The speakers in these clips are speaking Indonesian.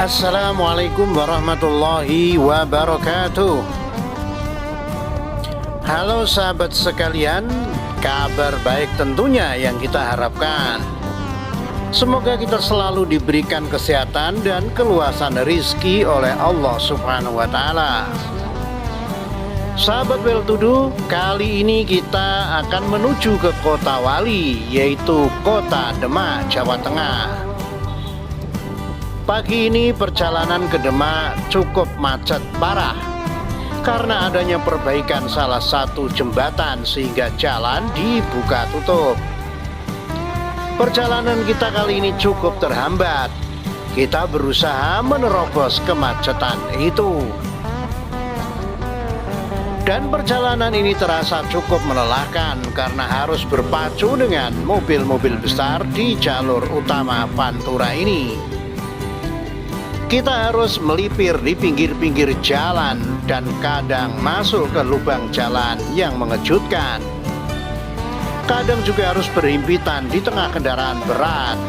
Assalamualaikum warahmatullahi wabarakatuh. Halo sahabat sekalian, kabar baik tentunya yang kita harapkan. Semoga kita selalu diberikan kesehatan dan keluasan rezeki oleh Allah Subhanahu wa Ta'ala. Sahabat Well-to-Do, kali ini kita akan menuju ke kota Wali, yaitu kota Demak, Jawa Tengah. Pagi ini perjalanan ke Demak cukup macet parah karena adanya perbaikan salah satu jembatan sehingga jalan dibuka tutup. Perjalanan kita kali ini cukup terhambat. Kita berusaha menerobos kemacetan itu. Dan perjalanan ini terasa cukup melelahkan karena harus berpacu dengan mobil-mobil besar di jalur utama Pantura ini. Kita harus melipir di pinggir-pinggir jalan dan kadang masuk ke lubang jalan yang mengejutkan. Kadang juga harus berhimpitan di tengah kendaraan berat.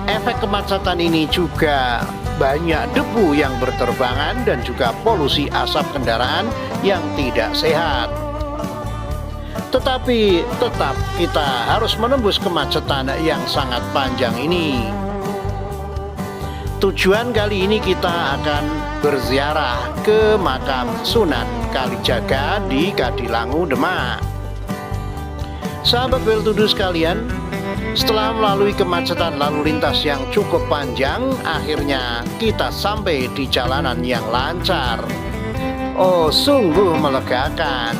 Efek kemacetan ini juga banyak debu yang berterbangan dan juga polusi asap kendaraan yang tidak sehat. Tetapi tetap kita harus menembus kemacetan yang sangat panjang ini. Tujuan kali ini kita akan berziarah ke makam Sunan Kalijaga di Kadilangu, Demak. Sahabat Well-to-Do sekalian, setelah melalui kemacetan lalu lintas yang cukup panjang, akhirnya kita sampai di jalanan yang lancar. Oh, sungguh melegakan.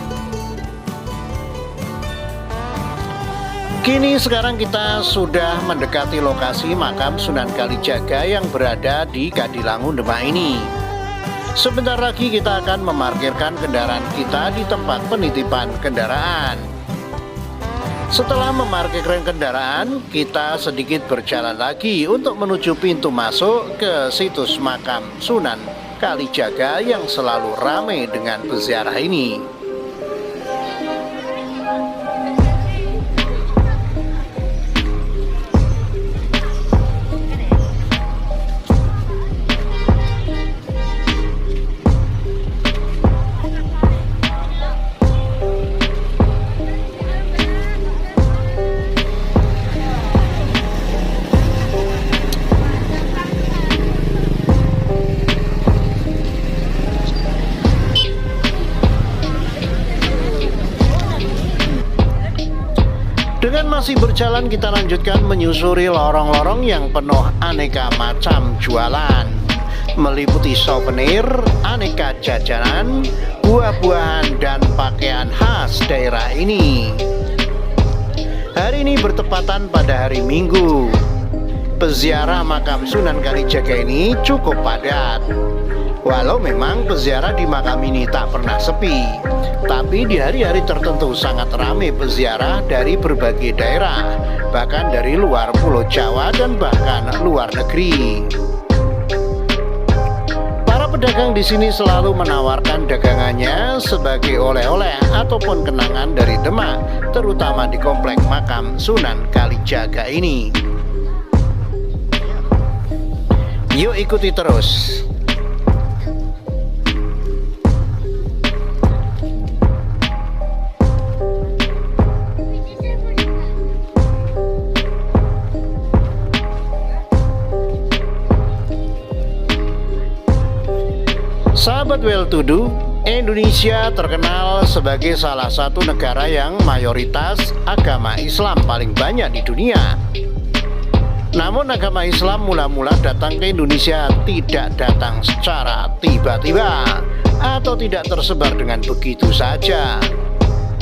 Kini sekarang kita sudah mendekati lokasi makam Sunan Kalijaga yang berada di Kadilangu, Demak ini. Sebentar lagi kita akan memarkirkan kendaraan kita di tempat penitipan kendaraan. Setelah memarkirkan kendaraan, kita sedikit berjalan lagi untuk menuju pintu masuk ke situs makam Sunan Kalijaga yang selalu ramai dengan peziarah ini. Dengan masih berjalan, kita lanjutkan menyusuri lorong-lorong yang penuh aneka macam jualan, meliputi souvenir, aneka jajanan, buah-buahan, dan pakaian khas daerah ini. Hari ini bertepatan pada hari Minggu. Peziarah makam Sunan Kalijaga ini cukup padat. Walau memang peziarah di makam ini tak pernah sepi, tapi di hari-hari tertentu sangat ramai peziarah dari berbagai daerah, bahkan dari luar Pulau Jawa dan bahkan luar negeri. Para pedagang di sini selalu menawarkan dagangannya sebagai oleh-oleh ataupun kenangan dari Demak, terutama di komplek makam Sunan Kalijaga ini. Yuk ikuti terus. Sahabat Well-to-Do, Indonesia terkenal sebagai salah satu negara yang mayoritas agama Islam paling banyak di dunia. Namun agama Islam mula-mula datang ke Indonesia tidak datang secara tiba-tiba atau tidak tersebar dengan begitu saja.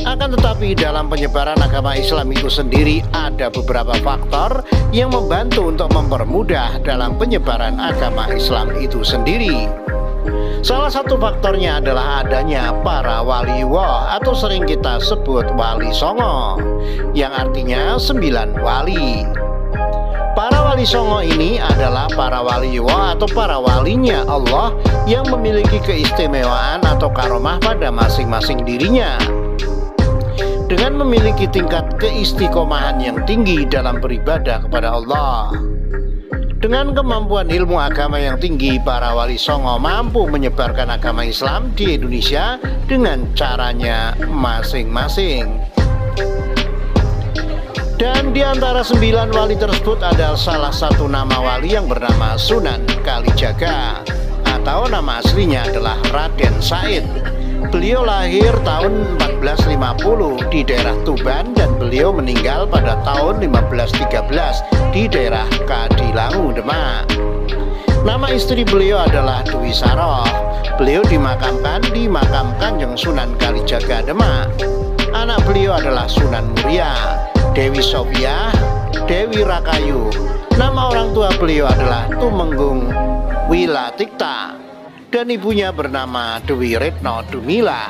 Akan tetapi dalam penyebaran agama Islam itu sendiri ada beberapa faktor yang membantu untuk mempermudah dalam penyebaran agama Islam itu sendiri. Salah satu faktornya adalah adanya para waliwo atau sering kita sebut wali songo, yang artinya 9 wali. Para wali songo ini adalah para waliwo atau para walinya Allah yang memiliki keistimewaan atau karomah pada masing-masing dirinya. Dengan memiliki tingkat keistiqomahan yang tinggi dalam beribadah kepada Allah. Dengan kemampuan ilmu agama yang tinggi, para wali songo mampu menyebarkan agama Islam di Indonesia dengan caranya masing-masing. Dan di antara 9 wali tersebut ada salah satu nama wali yang bernama Sunan Kalijaga, atau nama aslinya adalah Raden Said. Beliau lahir tahun 1450 di daerah Tuban dan beliau meninggal pada tahun 1513 di daerah Kadilangu, Demak. Nama istri beliau adalah Dwi Saroh. Beliau dimakamkan di makam Kanjeng Sunan Kalijaga, Demak. Anak beliau adalah Sunan Muria, Dewi Sofiah, Dewi Rakayu. Nama orang tua beliau adalah Tumenggung Wilatikta, dan ibunya bernama Dewi Retno Dumila.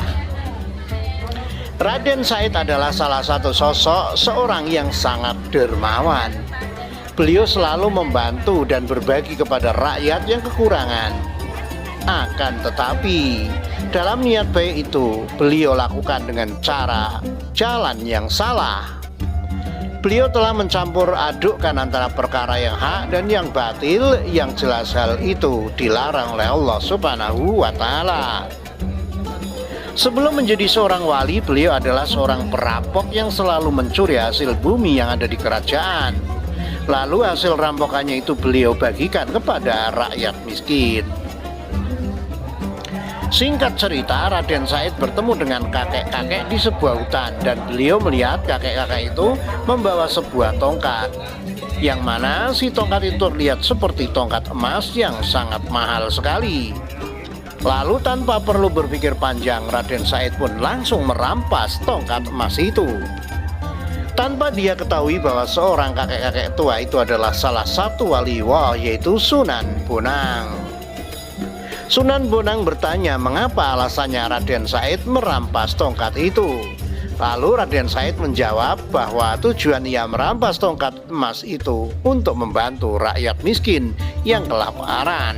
Raden Said adalah salah satu sosok seorang yang sangat dermawan. Beliau selalu membantu dan berbagi kepada rakyat yang kekurangan. Akan tetapi, dalam niat baik itu, beliau lakukan dengan cara jalan yang salah. Beliau telah mencampur adukkan antara perkara yang hak dan yang batil, yang jelas hal itu dilarang oleh Allah Subhanahu wa Ta'ala. Sebelum menjadi seorang wali, beliau adalah seorang perampok yang selalu mencuri hasil bumi yang ada di kerajaan. Lalu hasil rampokannya itu beliau bagikan kepada rakyat miskin. Singkat cerita, Raden Said bertemu dengan kakek-kakek di sebuah hutan, dan beliau melihat kakek-kakek itu membawa sebuah tongkat, yang mana si tongkat itu terlihat seperti tongkat emas yang sangat mahal sekali. Lalu tanpa perlu berpikir panjang, Raden Said pun langsung merampas tongkat emas itu. Tanpa dia ketahui bahwa seorang kakek-kakek tua itu adalah salah satu wali Allah, yaitu Sunan Bonang. Sunan Bonang bertanya mengapa alasannya Raden Said merampas tongkat itu. Lalu Raden Said menjawab bahwa tujuan ia merampas tongkat emas itu untuk membantu rakyat miskin yang kelaparan.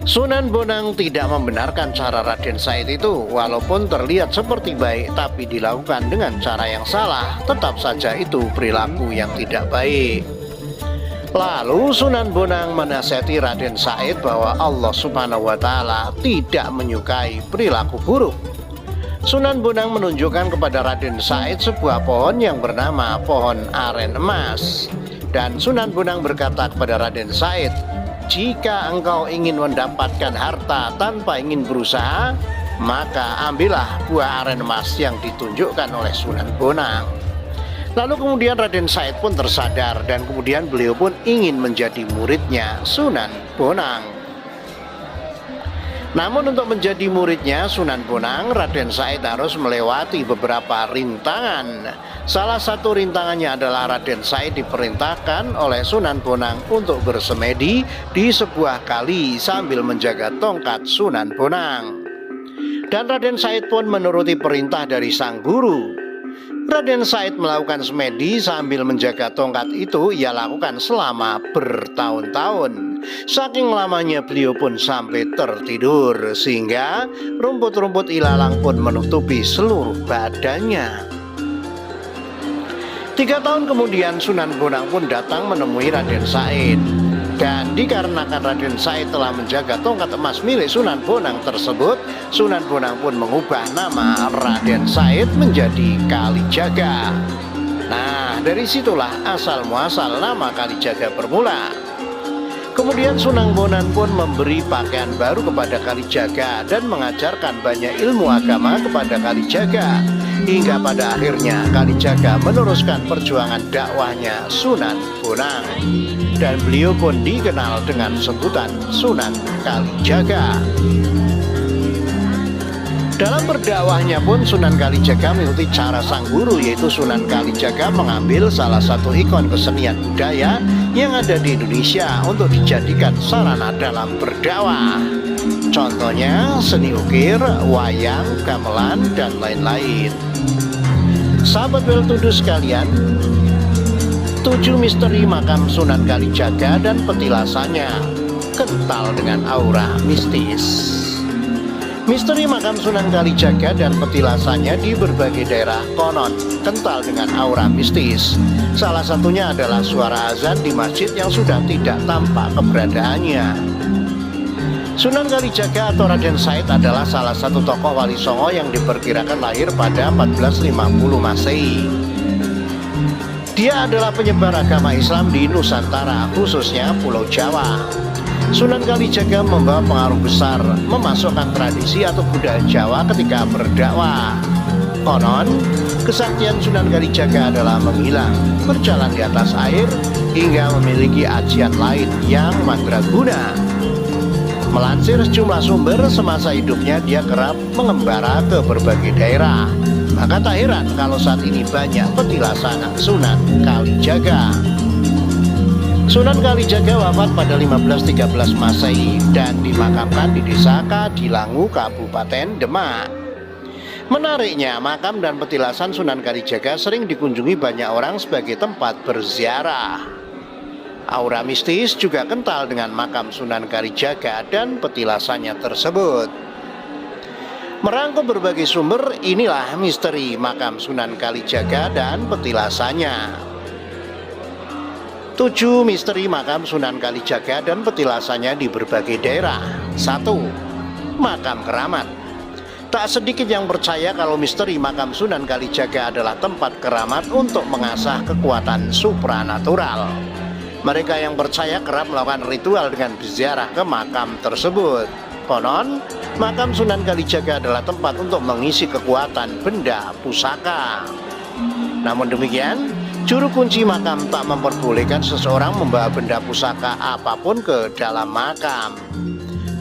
Sunan Bonang tidak membenarkan cara Raden Said itu. Walaupun terlihat seperti baik, tapi dilakukan dengan cara yang salah, tetap saja itu perilaku yang tidak baik. Lalu Sunan Bonang menasihati Raden Said bahwa Allah Subhanahu wa Ta'ala tidak menyukai perilaku buruk. Sunan Bonang menunjukkan kepada Raden Said sebuah pohon yang bernama pohon aren emas. Dan Sunan Bonang berkata kepada Raden Said, "Jika engkau ingin mendapatkan harta tanpa ingin berusaha, maka ambillah buah aren emas yang ditunjukkan oleh Sunan Bonang." Lalu kemudian Raden Said pun tersadar, dan kemudian beliau pun ingin menjadi muridnya Sunan Bonang. Namun untuk menjadi muridnya Sunan Bonang, Raden Said harus melewati beberapa rintangan. Salah satu rintangannya adalah Raden Said diperintahkan oleh Sunan Bonang untuk bersemedi di sebuah kali sambil menjaga tongkat Sunan Bonang. Dan Raden Said pun menuruti perintah dari sang guru. Raden Said melakukan semedi sambil menjaga tongkat itu ia lakukan selama bertahun-tahun. Saking lamanya beliau pun sampai tertidur, sehingga rumput-rumput ilalang pun menutupi seluruh badannya. 3 tahun kemudian Sunan Bonang pun datang menemui Raden Said. Dan dikarenakan Raden Said telah menjaga tongkat emas milik Sunan Bonang tersebut, Sunan Bonang pun mengubah nama Raden Said menjadi Kalijaga. Nah, dari situlah asal muasal nama Kalijaga bermula. Kemudian Sunan Bonang pun memberi pakaian baru kepada Kalijaga dan mengajarkan banyak ilmu agama kepada Kalijaga, hingga pada akhirnya Kalijaga meneruskan perjuangan dakwahnya Sunan Bonang, dan beliau pun dikenal dengan sebutan Sunan Kalijaga. Dalam berdakwahnya pun Sunan Kalijaga mengikuti cara sang guru, yaitu Sunan Kalijaga mengambil salah satu ikon kesenian budaya yang ada di Indonesia untuk dijadikan sarana dalam berdakwah. Contohnya seni ukir, wayang, gamelan, dan lain-lain. Sahabat Well-to-Do sekalian, 7 misteri makam Sunan Kalijaga dan petilasannya kental dengan aura mistis. Misteri makam Sunan Kalijaga dan petilasannya di berbagai daerah konon kental dengan aura mistis. Salah satunya adalah suara azan di masjid yang sudah tidak tampak keberadaannya. Sunan Kalijaga atau Raden Said adalah salah satu tokoh Wali Songo yang diperkirakan lahir pada 1450 Masehi. Dia adalah penyebar agama Islam di Nusantara, khususnya Pulau Jawa. Sunan Kalijaga membawa pengaruh besar, memasukkan tradisi atau budaya Jawa ketika berdakwah. Konon, kesaktian Sunan Kalijaga adalah menghilang, berjalan di atas air, hingga memiliki ajian lain yang mandraguna. Melansir sejumlah sumber, semasa hidupnya dia kerap mengembara ke berbagai daerah. Maka tak heran kalau saat ini banyak petilasan Sunan Kalijaga. Sunan Kalijaga wafat pada 1513 Masehi dan dimakamkan di Desa Kadilangu, Kabupaten Demak. Menariknya, makam dan petilasan Sunan Kalijaga sering dikunjungi banyak orang sebagai tempat berziarah. Aura mistis juga kental dengan makam Sunan Kalijaga dan petilasannya tersebut. Merangkum berbagai sumber, inilah misteri makam Sunan Kalijaga dan petilasannya. 7 misteri makam Sunan Kalijaga dan petilasannya di berbagai daerah. 1. Makam keramat. Tak sedikit yang percaya kalau misteri makam Sunan Kalijaga adalah tempat keramat untuk mengasah kekuatan supranatural. Mereka yang percaya kerap melakukan ritual dengan berziarah ke makam tersebut. Konon, makam Sunan Kalijaga adalah tempat untuk mengisi kekuatan benda pusaka. Namun demikian, juru kunci makam tak memperbolehkan seseorang membawa benda pusaka apapun ke dalam makam.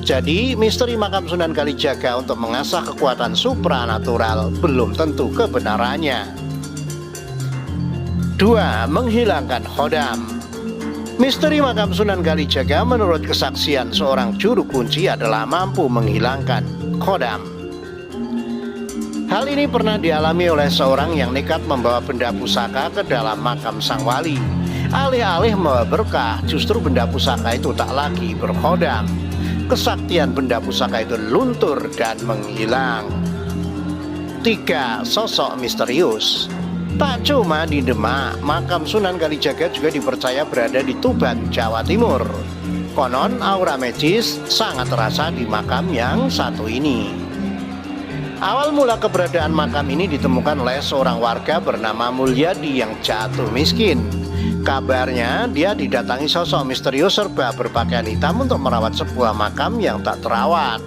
Jadi, misteri makam Sunan Kalijaga untuk mengasah kekuatan supranatural belum tentu kebenarannya. 2. Menghilangkan khodam. Misteri makam Sunan Kalijaga menurut kesaksian seorang juru kunci adalah mampu menghilangkan khodam. Hal ini pernah dialami oleh seorang yang nekat membawa benda pusaka ke dalam makam sang wali. Alih-alih membawa berkah, justru benda pusaka itu tak lagi berkhodam. Kesaktian benda pusaka itu luntur dan menghilang. 3. Sosok misterius. Tak cuma di Demak, makam Sunan Kalijaga juga dipercaya berada di Tuban, Jawa Timur. Konon aura magis sangat terasa di makam yang satu ini. Awal mula keberadaan makam ini ditemukan oleh seorang warga bernama Mulyadi yang jatuh miskin. Kabarnya dia didatangi sosok misterius serba berpakaian hitam untuk merawat sebuah makam yang tak terawat.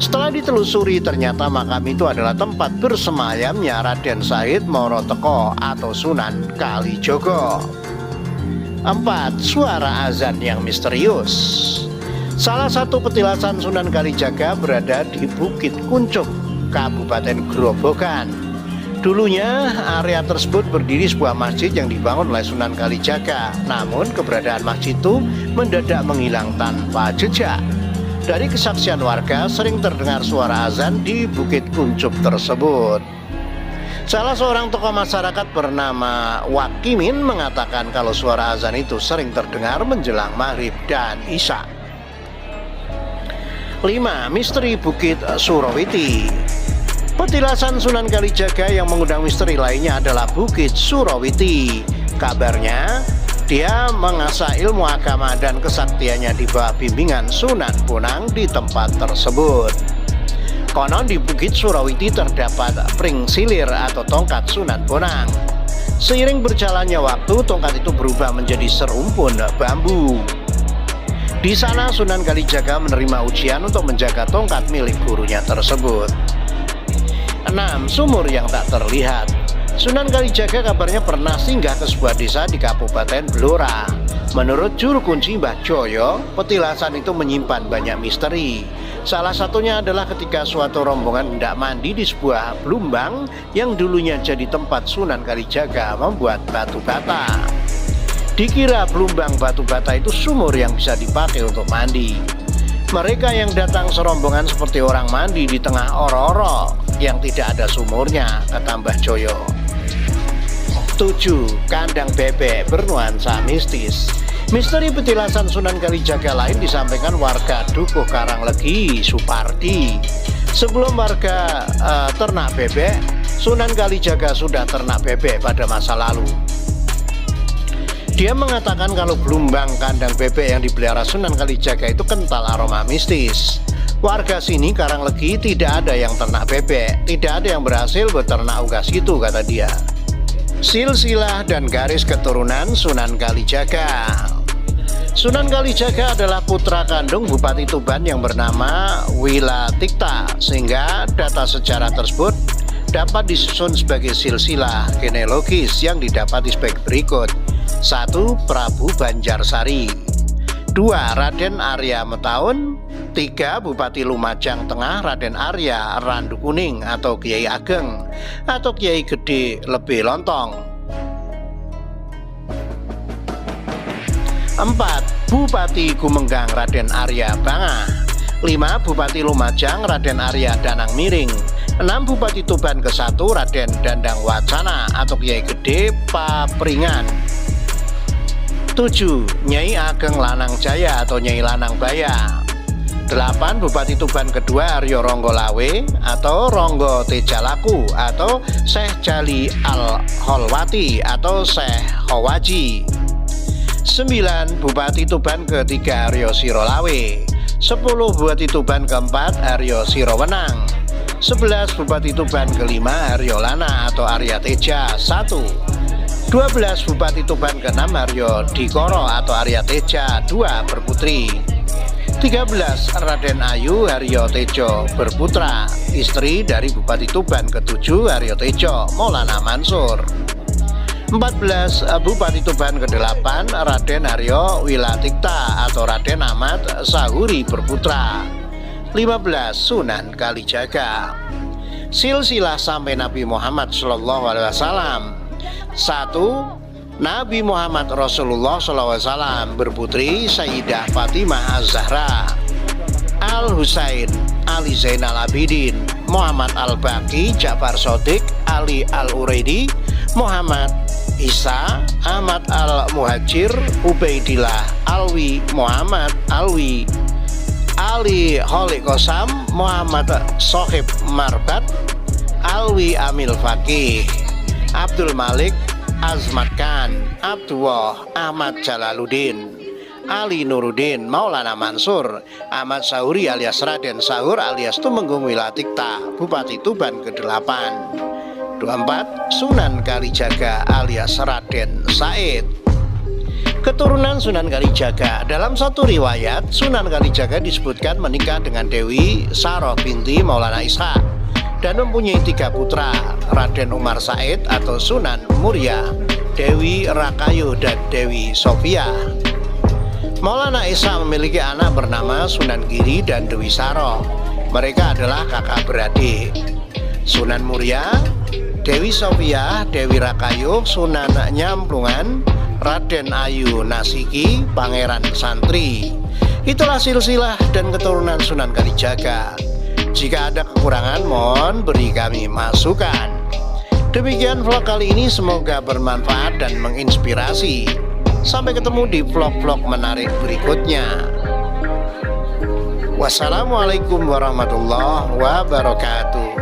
Setelah ditelusuri, ternyata makam itu adalah tempat bersemayamnya Raden Said Moroteko atau Sunan Kalijogo. 4. Suara azan yang misterius. Salah satu petilasan Sunan Kalijaga berada di Bukit Kuncup, Kabupaten Grobogan. Dulunya area tersebut berdiri sebuah masjid yang dibangun oleh Sunan Kalijaga. Namun keberadaan masjid itu mendadak menghilang tanpa jejak. Dari kesaksian warga, sering terdengar suara azan di Bukit Kuncup tersebut. Salah seorang tokoh masyarakat bernama Wakimin mengatakan kalau suara azan itu sering terdengar menjelang maghrib dan isya. 5. Misteri Bukit Surawiti. Petilasan Sunan Kalijaga yang mengundang misteri lainnya adalah Bukit Surawiti. Kabarnya, dia mengasah ilmu agama dan kesaktiannya di bawah bimbingan Sunan Bonang di tempat tersebut. Konon di Bukit Surawiti terdapat pring silir atau tongkat Sunan Bonang. Seiring berjalannya waktu, tongkat itu berubah menjadi serumpun bambu. Di sana Sunan Kalijaga menerima ujian untuk menjaga tongkat milik gurunya tersebut. 6. Sumur yang tak terlihat. Sunan Kalijaga kabarnya pernah singgah ke sebuah desa di Kabupaten Blora. Menurut juru kunci Mbah Joyo, petilasan itu menyimpan banyak misteri. Salah satunya adalah ketika suatu rombongan hendak mandi di sebuah blumbang yang dulunya jadi tempat Sunan Kalijaga membuat batu bata. Dikira blumbang batu bata itu sumur yang bisa dipakai untuk mandi. Mereka yang datang serombongan seperti orang mandi di tengah oro-oro yang tidak ada sumurnya, kata Mbah Joyo. 7. Kandang bebek bernuansa mistis. Misteri petilasan Sunan Kalijaga lain disampaikan warga Dukuh Karanglegi, Supardi. Sebelum warga ternak bebek, Sunan Kalijaga sudah ternak bebek pada masa lalu. Dia mengatakan kalau gelombang kandang bebek yang dipelihara Sunan Kalijaga itu kental aroma mistis. Warga sini Karanglegi tidak ada yang ternak bebek, tidak ada yang berhasil beternak unggas itu, kata dia. Silsilah dan garis keturunan Sunan Kalijaga. Sunan Kalijaga adalah putra kandung Bupati Tuban yang bernama Wilatikta, sehingga data sejarah tersebut dapat disusun sebagai silsilah genealogis yang didapati sebagai berikut. 1. Prabu Banjarsari. 2. Raden Arya Metaun. 3. Bupati Lumajang Tengah Raden Arya Randu Kuning atau Kiai Ageng atau Kiai Gede Lebih Lontong. 4. Bupati Gumenggang Raden Arya Bangah. 5. Bupati Lumajang Raden Arya Danang Miring. 6. Bupati Tuban ke-1 Raden Dandang Wacana atau Kiai Gede Papringan. 7. Nyai Ageng Lanang Jaya atau Nyai Lanang Baya. 8. Bupati Tuban kedua Aryo Ronggo Lawe atau Ronggo Tejalaku atau Syekh Jali Al-Holwati atau Syekh Howaji. 9. Bupati Tuban ketiga Aryo Sirolawe. 10. Bupati Tuban keempat Aryo Sirowenang. 11. Bupati Tuban kelima Aryo Lana atau Arya Teja 1. 12. Bupati Tuban ke-6 Aryo Dikoro atau Arya Teja 2 berputri. 13. Raden Ayu Aryo Tejo berputra, istri dari Bupati Tuban ke-7 Aryo Tejo Maulana Mansur. 14. Bupati Tuban ke-8 Raden Aryo Wilatikta atau Raden Ahmad Sahuri berputra. 15. Sunan Kalijaga. Silsilah sampai Nabi Muhammad SAW. 1. Nabi Muhammad Rasulullah SAW berputri Sayyidah Fatimah Az-Zahra, Al-Husain, Ali Zainal Abidin, Muhammad Al-Baqi, Ja'far Shodiq, Ali Al-Uraidi, Muhammad Isa, Ahmad Al-Muhajir, Ubaidillah Alwi, Muhammad Alwi, Ali Holik Kosam, Muhammad Sohib Marbat, Alwi Amil Faqih, Abdul Malik Azmat Khan, Abdullah Ahmad Jalaluddin, Ali Nuruddin, Maulana Mansur, Ahmad Sahuri alias Raden Sahur alias Tumenggung Wilatikta, Bupati Tuban ke-8. 24. Sunan Kalijaga alias Raden Said. Keturunan Sunan Kalijaga. Dalam satu riwayat, Sunan Kalijaga disebutkan menikah dengan Dewi Saroh binti Maulana Ishaq dan mempunyai 3 putra, Raden Umar Said atau Sunan Muria, Dewi Rakayu dan Dewi Sofia. Maulana Ishaq memiliki anak bernama Sunan Giri dan Dewi Saroh. Mereka adalah kakak beradik. Sunan Muria, Dewi Sofia, Dewi Rakayu, Sunan Nyamplungan, Raden Ayu Nasiki, Pangeran Santri. Itulah silsilah dan keturunan Sunan Kalijaga. Jika ada kekurangan, mohon beri kami masukan. Demikian vlog kali ini, semoga bermanfaat dan menginspirasi. Sampai ketemu di vlog-vlog menarik berikutnya. Wassalamualaikum warahmatullahi wabarakatuh.